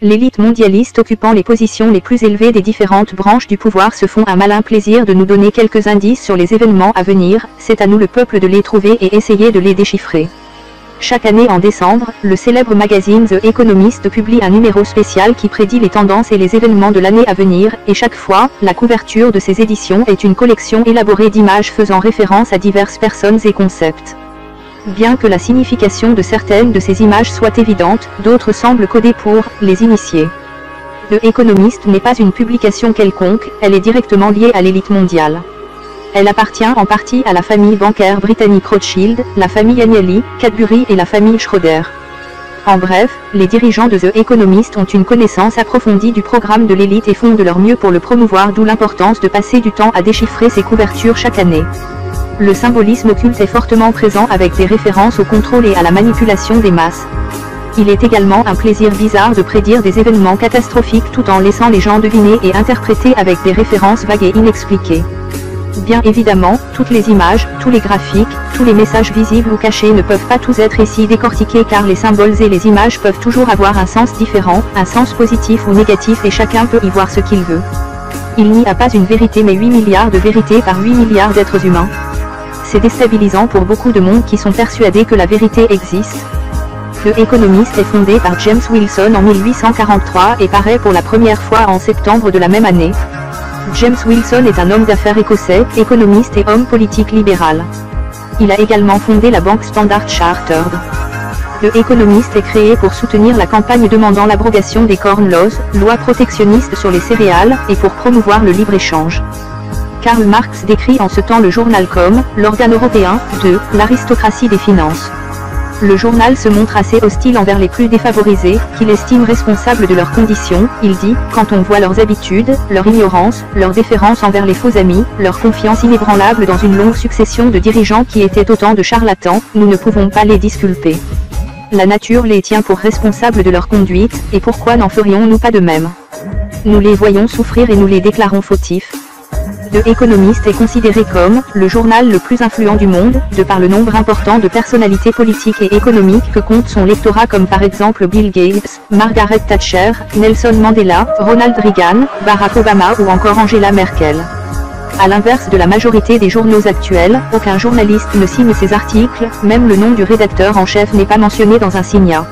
l'élite mondialiste occupant les positions les plus élevées des différentes branches du pouvoir se font un malin plaisir de nous donner quelques indices sur les événements à venir, c'est à nous le peuple de les trouver et essayer de les déchiffrer. Chaque année en décembre, le célèbre magazine The Economist publie un numéro spécial qui prédit les tendances et les événements de l'année à venir, et chaque fois, la couverture de ces éditions est une collection élaborée d'images faisant référence à diverses personnes et concepts. Bien que la signification de certaines de ces images soit évidente, d'autres semblent codées pour les initiés. The Economist n'est pas une publication quelconque, elle est directement liée à l'élite mondiale. Elle appartient en partie à la famille bancaire britannique Rothschild, la famille Agnelli, Cadbury et la famille Schroeder. En bref, les dirigeants de The Economist ont une connaissance approfondie du programme de l'élite et font de leur mieux pour le promouvoir, d'où l'importance de passer du temps à déchiffrer ces couvertures chaque année. Le symbolisme occulte est fortement présent avec des références au contrôle et à la manipulation des masses. Il est également un plaisir bizarre de prédire des événements catastrophiques tout en laissant les gens deviner et interpréter avec des références vagues et inexpliquées. Bien évidemment, toutes les images, tous les graphiques, tous les messages visibles ou cachés ne peuvent pas tous être ici décortiqués car les symboles et les images peuvent toujours avoir un sens différent, un sens positif ou négatif et chacun peut y voir ce qu'il veut. Il n'y a pas une vérité mais 8 milliards de vérités par 8 milliards d'êtres humains. C'est déstabilisant pour beaucoup de monde qui sont persuadés que la vérité existe. The Economist est fondé par James Wilson en 1843 et paraît pour la première fois en septembre de la même année. James Wilson est un homme d'affaires écossais, économiste et homme politique libéral. Il a également fondé la banque Standard Chartered. The Economist est créé pour soutenir la campagne demandant l'abrogation des Corn Laws, loi protectionniste sur les céréales, et pour promouvoir le libre-échange. Karl Marx décrit en ce temps le journal comme « l'organe européen de l'aristocratie des finances ». Le journal se montre assez hostile envers les plus défavorisés, qu'il estime responsables de leurs conditions. Il dit, quand on voit leurs habitudes, leur ignorance, leur déférence envers les faux amis, leur confiance inébranlable dans une longue succession de dirigeants qui étaient autant de charlatans, nous ne pouvons pas les disculper. La nature les tient pour responsables de leur conduite, et pourquoi n'en ferions-nous pas de même? Nous les voyons souffrir et nous les déclarons fautifs. The Economist est considéré comme le journal le plus influent du monde, de par le nombre important de personnalités politiques et économiques que compte son lectorat comme par exemple Bill Gates, Margaret Thatcher, Nelson Mandela, Ronald Reagan, Barack Obama ou encore Angela Merkel. À l'inverse de la majorité des journaux actuels, aucun journaliste ne signe ses articles, même le nom du rédacteur en chef n'est pas mentionné dans un signat.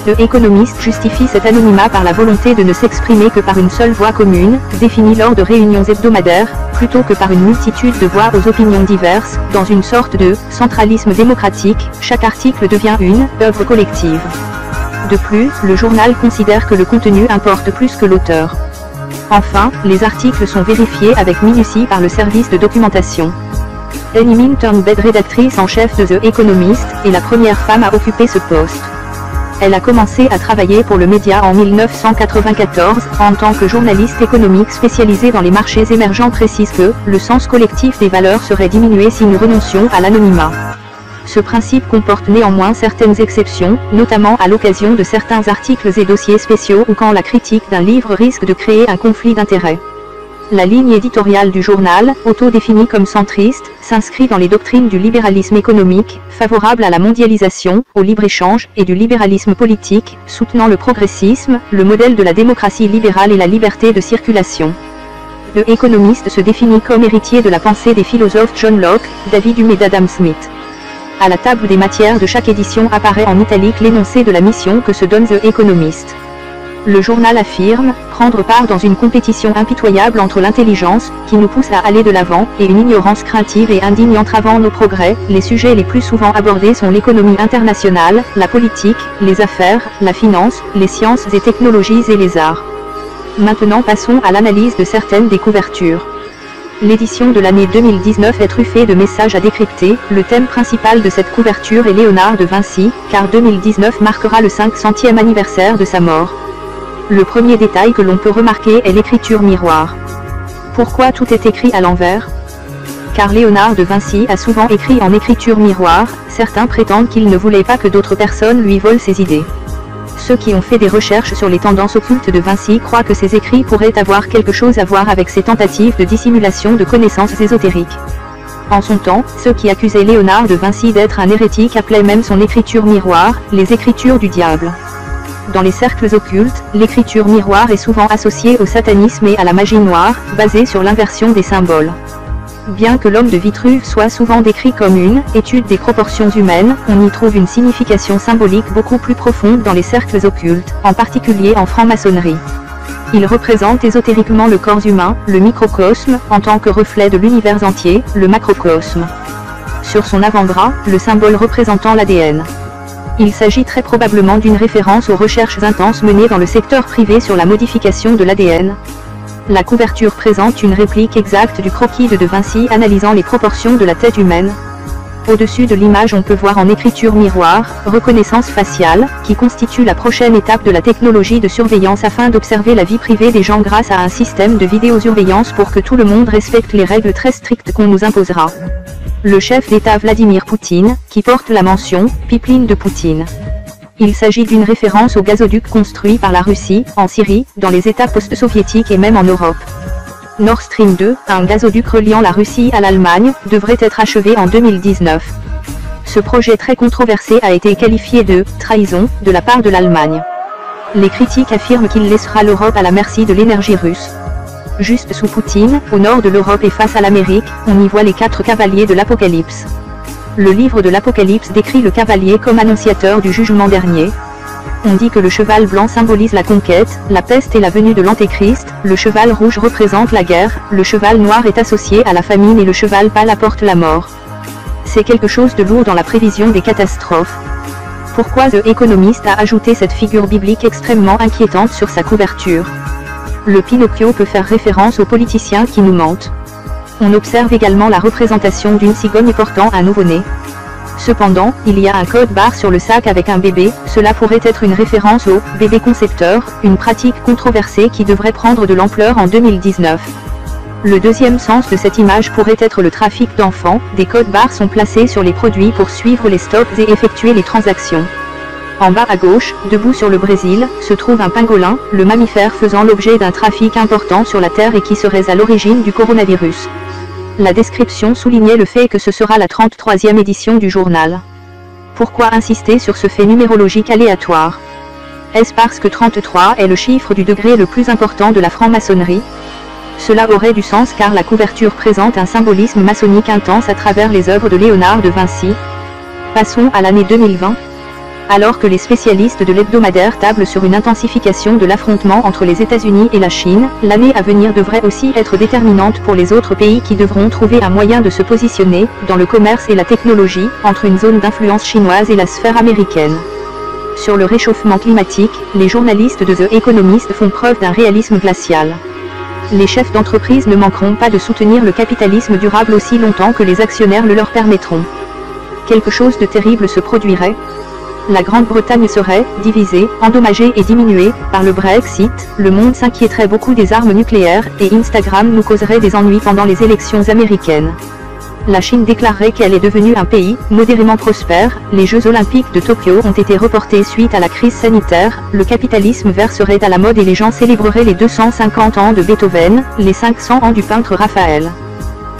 The Economist justifie cet anonymat par la volonté de ne s'exprimer que par une seule voix commune, définie lors de réunions hebdomadaires, plutôt que par une multitude de voix aux opinions diverses, dans une sorte de centralisme démocratique. Chaque article devient une œuvre collective. De plus, le journal considère que le contenu importe plus que l'auteur. Enfin, les articles sont vérifiés avec minutie par le service de documentation. Annie Milton-Bed, rédactrice en chef de The Economist, est la première femme à occuper ce poste. Elle a commencé à travailler pour le média en 1994, en tant que journaliste économique spécialisée dans les marchés émergents. Précise que le sens collectif des valeurs serait diminué si nous renoncions à l'anonymat. Ce principe comporte néanmoins certaines exceptions, notamment à l'occasion de certains articles et dossiers spéciaux ou quand la critique d'un livre risque de créer un conflit d'intérêts. La ligne éditoriale du journal, auto-définie comme centriste, s'inscrit dans les doctrines du libéralisme économique, favorable à la mondialisation, au libre-échange, et du libéralisme politique, soutenant le progressisme, le modèle de la démocratie libérale et la liberté de circulation. The Economist se définit comme héritier de la pensée des philosophes John Locke, David Hume et d'Adam Smith. À la table des matières de chaque édition apparaît en italique l'énoncé de la mission que se donne The Economist. Le journal affirme prendre part dans une compétition impitoyable entre l'intelligence, qui nous pousse à aller de l'avant, et une ignorance craintive et indigne entravant nos progrès. Les sujets les plus souvent abordés sont l'économie internationale, la politique, les affaires, la finance, les sciences et technologies et les arts. Maintenant passons à l'analyse de certaines des couvertures. L'édition de l'année 2019 est truffée de messages à décrypter. Le thème principal de cette couverture est Léonard de Vinci, car 2019 marquera le 500e anniversaire de sa mort. Le premier détail que l'on peut remarquer est l'écriture miroir. Pourquoi tout est écrit à l'envers? Car Léonard de Vinci a souvent écrit en écriture miroir, certains prétendent qu'il ne voulait pas que d'autres personnes lui volent ses idées. Ceux qui ont fait des recherches sur les tendances occultes de Vinci croient que ses écrits pourraient avoir quelque chose à voir avec ses tentatives de dissimulation de connaissances ésotériques. En son temps, ceux qui accusaient Léonard de Vinci d'être un hérétique appelaient même son écriture miroir, les écritures du diable. Dans les cercles occultes, l'écriture miroir est souvent associée au satanisme et à la magie noire, basée sur l'inversion des symboles. Bien que l'homme de Vitruve soit souvent décrit comme une étude des proportions humaines, on y trouve une signification symbolique beaucoup plus profonde dans les cercles occultes, en particulier en franc-maçonnerie. Il représente ésotériquement le corps humain, le microcosme, en tant que reflet de l'univers entier, le macrocosme. Sur son avant-bras, le symbole représentant l'ADN. Il s'agit très probablement d'une référence aux recherches intenses menées dans le secteur privé sur la modification de l'ADN. La couverture présente une réplique exacte du croquis de Vinci analysant les proportions de la tête humaine. Au-dessus de l'image on peut voir en écriture miroir, reconnaissance faciale, qui constitue la prochaine étape de la technologie de surveillance afin d'observer la vie privée des gens grâce à un système de vidéosurveillance pour que tout le monde respecte les règles très strictes qu'on nous imposera. Le chef d'État Vladimir Poutine, qui porte la mention « pipeline de Poutine ». Il s'agit d'une référence au gazoduc construit par la Russie, en Syrie, dans les États post-soviétiques et même en Europe. Nord Stream 2, un gazoduc reliant la Russie à l'Allemagne, devrait être achevé en 2019. Ce projet très controversé a été qualifié de « trahison » de la part de l'Allemagne. Les critiques affirment qu'il laissera l'Europe à la merci de l'énergie russe. Juste sous Poutine, au nord de l'Europe et face à l'Amérique, on y voit les 4 cavaliers de l'Apocalypse. Le livre de l'Apocalypse décrit le cavalier comme annonciateur du jugement dernier. On dit que le cheval blanc symbolise la conquête, la peste et la venue de l'Antéchrist, le cheval rouge représente la guerre, le cheval noir est associé à la famine et le cheval pâle apporte la mort. C'est quelque chose de lourd dans la prévision des catastrophes. Pourquoi The Economist a ajouté cette figure biblique extrêmement inquiétante sur sa couverture? Le Pinocchio peut faire référence aux politiciens qui nous mentent. On observe également la représentation d'une cigogne portant un nouveau-né. Cependant, il y a un code barre sur le sac avec un bébé, cela pourrait être une référence au « bébé concepteur », une pratique controversée qui devrait prendre de l'ampleur en 2019. Le deuxième sens de cette image pourrait être le trafic d'enfants, des codes barres sont placés sur les produits pour suivre les stocks et effectuer les transactions. En bas à gauche, debout sur le Brésil, se trouve un pangolin, le mammifère faisant l'objet d'un trafic important sur la Terre et qui serait à l'origine du coronavirus. La description soulignait le fait que ce sera la 33e édition du journal. Pourquoi insister sur ce fait numérologique aléatoire? Est-ce parce que 33 est le chiffre du degré le plus important de la franc-maçonnerie? Cela aurait du sens car la couverture présente un symbolisme maçonnique intense à travers les œuvres de Léonard de Vinci. Passons à l'année 2020. Alors que les spécialistes de l'hebdomadaire tablent sur une intensification de l'affrontement entre les États-Unis et la Chine, l'année à venir devrait aussi être déterminante pour les autres pays qui devront trouver un moyen de se positionner, dans le commerce et la technologie, entre une zone d'influence chinoise et la sphère américaine. Sur le réchauffement climatique, les journalistes de The Economist font preuve d'un réalisme glacial. Les chefs d'entreprise ne manqueront pas de soutenir le capitalisme durable aussi longtemps que les actionnaires le leur permettront. Quelque chose de terrible se produirait. La Grande-Bretagne serait divisée, endommagée et diminuée par le Brexit, le monde s'inquiéterait beaucoup des armes nucléaires, et Instagram nous causerait des ennuis pendant les élections américaines. La Chine déclarerait qu'elle est devenue un pays modérément prospère, les Jeux Olympiques de Tokyo ont été reportés suite à la crise sanitaire, le capitalisme verserait à la mode et les gens célébreraient les 250 ans de Beethoven, les 500 ans du peintre Raphaël.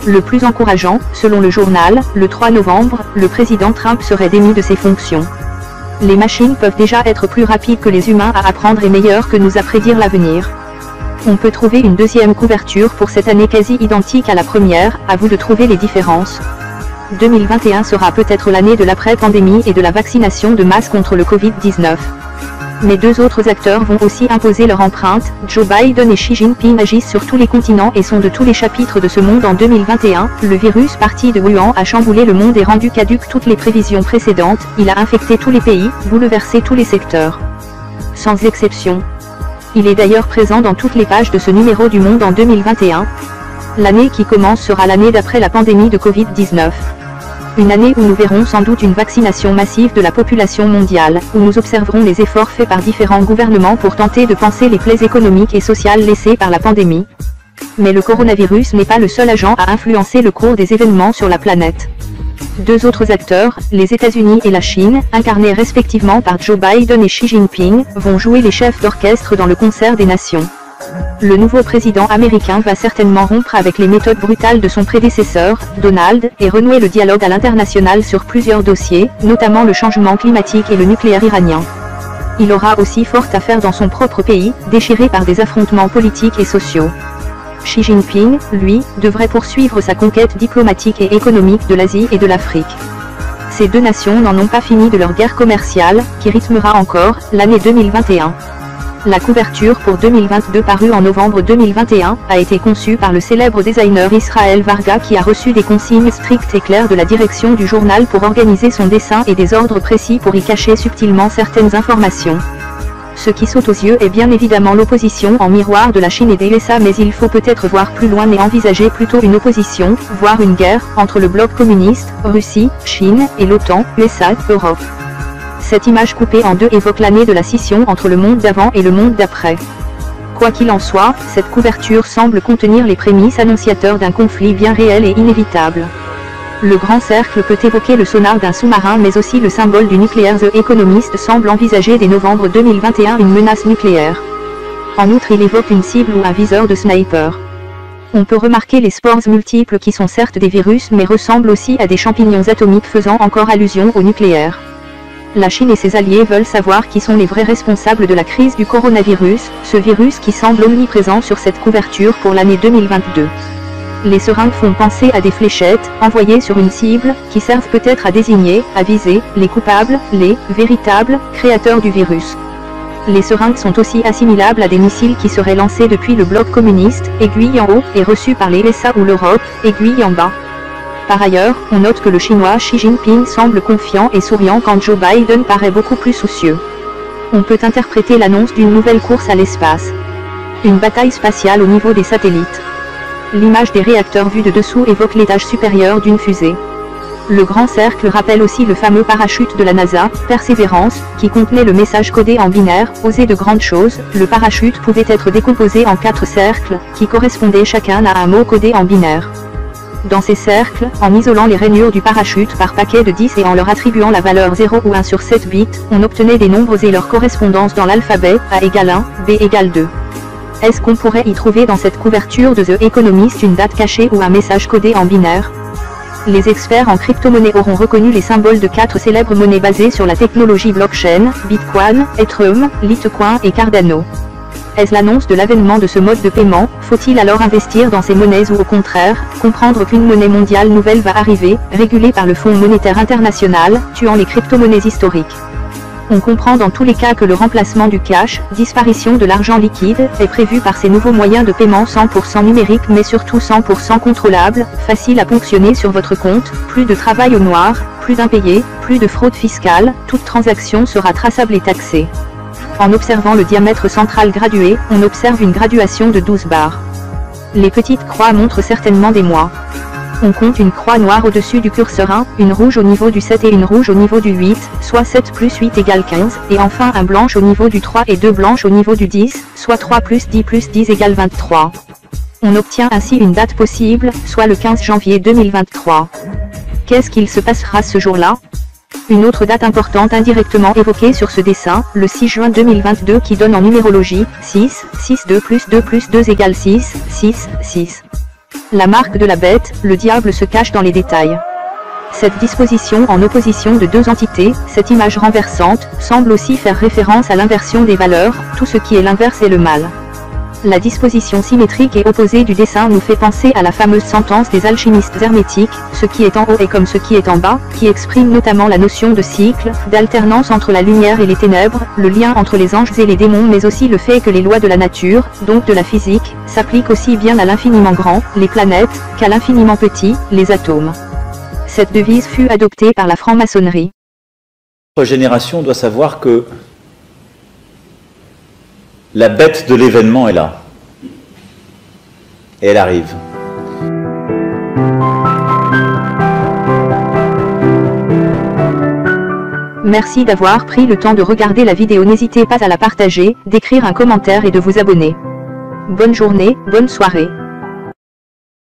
Le plus encourageant, selon le journal, le 3 novembre, le président Trump serait démis de ses fonctions. Les machines peuvent déjà être plus rapides que les humains à apprendre et meilleures que nous à prédire l'avenir. On peut trouver une deuxième couverture pour cette année quasi identique à la première, à vous de trouver les différences. 2021 sera peut-être l'année de l'après-pandémie et de la vaccination de masse contre le Covid-19. Mais deux autres acteurs vont aussi imposer leur empreinte, Joe Biden et Xi Jinping agissent sur tous les continents et sont de tous les chapitres de ce monde en 2021, le virus parti de Wuhan a chamboulé le monde et rendu caduques toutes les prévisions précédentes, il a infecté tous les pays, bouleversé tous les secteurs. Sans exception. Il est d'ailleurs présent dans toutes les pages de ce numéro du Monde en 2021. L'année qui commence sera l'année d'après la pandémie de Covid-19. Une année où nous verrons sans doute une vaccination massive de la population mondiale, où nous observerons les efforts faits par différents gouvernements pour tenter de panser les plaies économiques et sociales laissées par la pandémie. Mais le coronavirus n'est pas le seul agent à influencer le cours des événements sur la planète. Deux autres acteurs, les États-Unis et la Chine, incarnés respectivement par Joe Biden et Xi Jinping, vont jouer les chefs d'orchestre dans le concert des nations. Le nouveau président américain va certainement rompre avec les méthodes brutales de son prédécesseur, Donald, et renouer le dialogue à l'international sur plusieurs dossiers, notamment le changement climatique et le nucléaire iranien. Il aura aussi fort à faire dans son propre pays, déchiré par des affrontements politiques et sociaux. Xi Jinping, lui, devrait poursuivre sa conquête diplomatique et économique de l'Asie et de l'Afrique. Ces deux nations n'en ont pas fini de leur guerre commerciale, qui rythmera encore l'année 2021. La couverture pour 2022 parue en novembre 2021 a été conçue par le célèbre designer Israël Varga qui a reçu des consignes strictes et claires de la direction du journal pour organiser son dessin et des ordres précis pour y cacher subtilement certaines informations. Ce qui saute aux yeux est bien évidemment l'opposition en miroir de la Chine et des USA, mais il faut peut-être voir plus loin et envisager plutôt une opposition, voire une guerre, entre le bloc communiste, Russie, Chine, et l'OTAN, USA, Europe. Cette image coupée en deux évoque l'année de la scission entre le monde d'avant et le monde d'après. Quoi qu'il en soit, cette couverture semble contenir les prémices annonciateurs d'un conflit bien réel et inévitable. Le grand cercle peut évoquer le sonar d'un sous-marin mais aussi le symbole du nucléaire. The Economist semble envisager dès novembre 2021 une menace nucléaire. En outre, il évoque une cible ou un viseur de sniper. On peut remarquer les spores multiples qui sont certes des virus mais ressemblent aussi à des champignons atomiques faisant encore allusion au nucléaire. La Chine et ses alliés veulent savoir qui sont les vrais responsables de la crise du coronavirus, ce virus qui semble omniprésent sur cette couverture pour l'année 2022. Les seringues font penser à des fléchettes, envoyées sur une cible, qui servent peut-être à désigner, à viser, les coupables, les véritables créateurs du virus. Les seringues sont aussi assimilables à des missiles qui seraient lancés depuis le bloc communiste, aiguille en haut, et reçus par les USA ou l'Europe, aiguille en bas. Par ailleurs, on note que le Chinois Xi Jinping semble confiant et souriant quand Joe Biden paraît beaucoup plus soucieux. On peut interpréter l'annonce d'une nouvelle course à l'espace. Une bataille spatiale au niveau des satellites. L'image des réacteurs vus de dessous évoque l'étage supérieur d'une fusée. Le grand cercle rappelle aussi le fameux parachute de la NASA, Perseverance, qui contenait le message codé en binaire, oser de grandes choses. Le parachute pouvait être décomposé en 4 cercles, qui correspondaient chacun à un mot codé en binaire. Dans ces cercles, en isolant les rainures du parachute par paquet de 10 et en leur attribuant la valeur 0 ou 1 sur 7 bits, on obtenait des nombres et leur correspondance dans l'alphabet, A égale 1, B égale 2. Est-ce qu'on pourrait y trouver dans cette couverture de The Economist une date cachée ou un message codé en binaire? Les experts en crypto-monnaie auront reconnu les symboles de 4 célèbres monnaies basées sur la technologie blockchain, Bitcoin, Ethereum, Litecoin et Cardano. Est-ce l'annonce de l'avènement de ce mode de paiement? Faut-il alors investir dans ces monnaies ou au contraire, comprendre qu'une monnaie mondiale nouvelle va arriver, régulée par le Fonds monétaire international, tuant les crypto-monnaies historiques? On comprend dans tous les cas que le remplacement du cash, disparition de l'argent liquide, est prévu par ces nouveaux moyens de paiement 100% numériques mais surtout 100% contrôlables, faciles à ponctionner sur votre compte, plus de travail au noir, plus d'impayés, plus de fraude fiscale, toute transaction sera traçable et taxée. En observant le diamètre central gradué, on observe une graduation de 12 barres. Les petites croix montrent certainement des mois. On compte une croix noire au-dessus du curseur 1, une rouge au niveau du 7 et une rouge au niveau du 8, soit 7 plus 8 égale 15, et enfin un blanche au niveau du 3 et 2 blanches au niveau du 10, soit 3 plus 10 égale 23. On obtient ainsi une date possible, soit le 15 janvier 2023. Qu'est-ce qu'il se passera ce jour-là? Une autre date importante indirectement évoquée sur ce dessin, le 6 juin 2022 qui donne en numérologie, 6, 6 2 plus 2 égale 6, 6, 6. La marque de la bête, le diable se cache dans les détails. Cette disposition en opposition de deux entités, cette image renversante, semble aussi faire référence à l'inversion des valeurs, tout ce qui est l'inverse est le mal. La disposition symétrique et opposée du dessin nous fait penser à la fameuse sentence des alchimistes hermétiques, ce qui est en haut est comme ce qui est en bas, qui exprime notamment la notion de cycle, d'alternance entre la lumière et les ténèbres, le lien entre les anges et les démons mais aussi le fait que les lois de la nature, donc de la physique, s'appliquent aussi bien à l'infiniment grand, les planètes, qu'à l'infiniment petit, les atomes. Cette devise fut adoptée par la franc-maçonnerie. Notre génération doit savoir que la bête de l'événement est là. Et elle arrive. Merci d'avoir pris le temps de regarder la vidéo. N'hésitez pas à la partager, d'écrire un commentaire et de vous abonner. Bonne journée, bonne soirée.